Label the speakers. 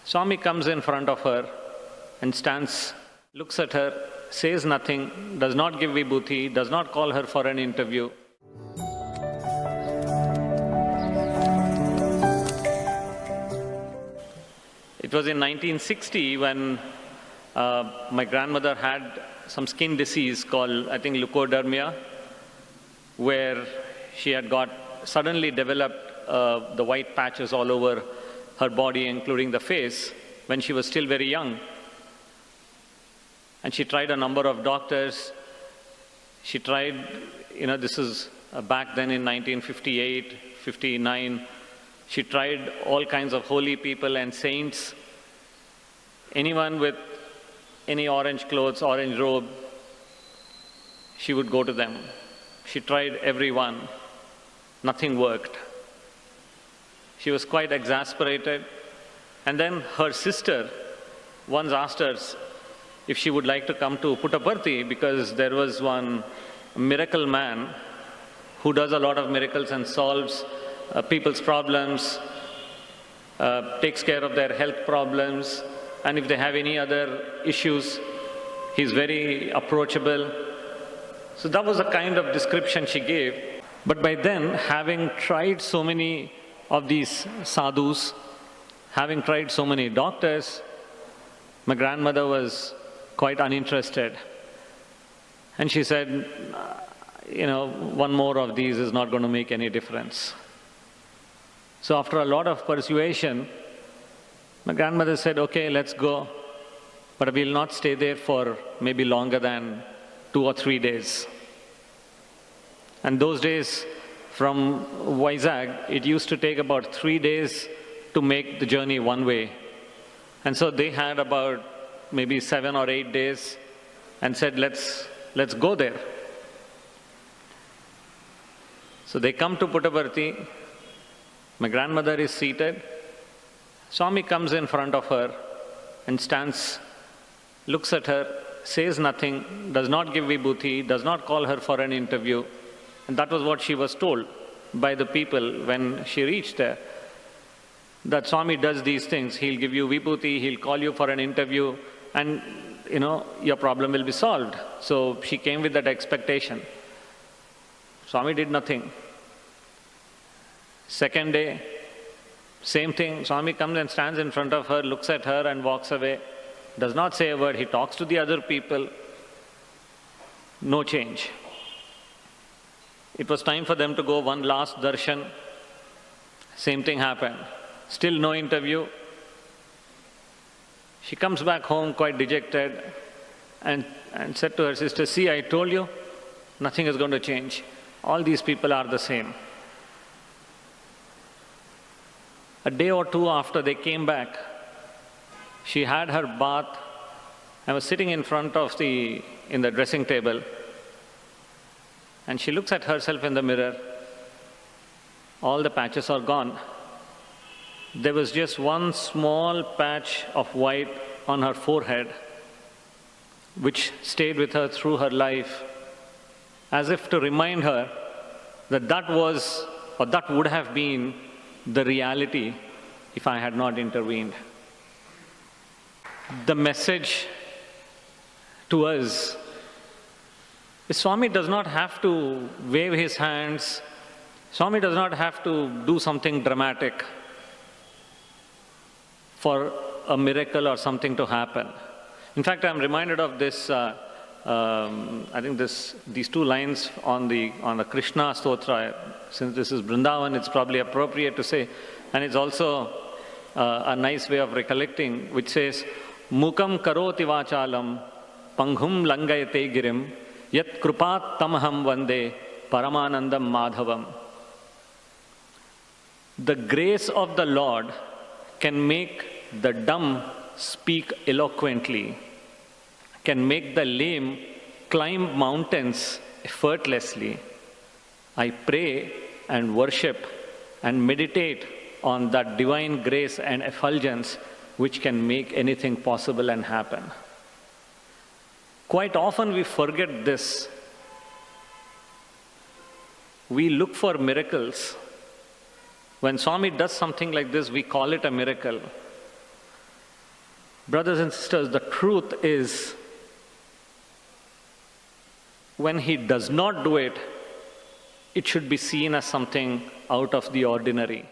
Speaker 1: Swami comes in front of her and stands, looks at her, says nothing, does not give vibhuti, does not call her for an interview. It was in 1960 when my grandmother had some skin disease called, I think, leukodermia, where she had suddenly developed the white patches all over her body, including the face, when she was still very young. And she tried a number of doctors. She tried, this is back then in 1958, 59. She tried all kinds of holy people and saints. Anyone with any orange clothes, orange robe, she would go to them. She tried everyone. Nothing worked. She was quite exasperated. And then her sister once asked her if she would like to come to Puttaparthi, because there was one miracle man who does a lot of miracles and solves people's problems, takes care of their health problems, and if they have any other issues, he's very approachable. So that was the kind of description she gave. But by then, having tried so many of these sadhus, having tried so many doctors, my grandmother was quite uninterested. And she said, one more of these is not going to make any difference. So after a lot of persuasion, my grandmother said, okay, let's go, but we'll not stay there for maybe longer than 2 or 3 days. And those days, from Vizag, it used to take about 3 days to make the journey one way. And so they had about maybe 7 or 8 days and said, let's go there. So they come to Puttaparthi. My grandmother is seated. Swami comes in front of her and stands, looks at her, says nothing, does not give vibhuti, does not call her for an interview. And that was what she was told by the people when she reached there. That Swami does these things. He'll give you vibhuti, he'll call you for an interview, and your problem will be solved. So she came with that expectation. Swami did nothing. Second day, same thing. Swami comes and stands in front of her, looks at her and walks away. Does not say a word. He talks to the other people. No change. It was time for them to go one last darshan. Same thing happened. Still no interview. She comes back home quite dejected and said to her sister, see, I told you, nothing is going to change. All these people are the same. A day or two after they came back, she had her bath and was sitting in front of in the dressing table. And she looks at herself in the mirror. All the patches are gone. There was just one small patch of white on her forehead, which stayed with her through her life, as if to remind her that that would have been the reality if I had not intervened. The message to us is Swami does not have to wave his hands. Swami does not have to do something dramatic for a miracle or something to happen. In fact, I'm reminded of this, I think these 2 lines on the Krishna Stotra. Since this is Vrindavan, it's probably appropriate to say, and it's also a nice way of recollecting, which says, Mukam karoti vachalam, panghum langayate girim, yat krupat tamaham vande, paramanandam madhavam. The grace of the Lord can make the dumb speak eloquently, can make the lame climb mountains effortlessly. I pray and worship and meditate on that divine grace and effulgence which can make anything possible and happen. Quite often we forget this. We look for miracles. When Swami does something like this, we call it a miracle. Brothers and sisters, the truth is, when he does not do it, it should be seen as something out of the ordinary.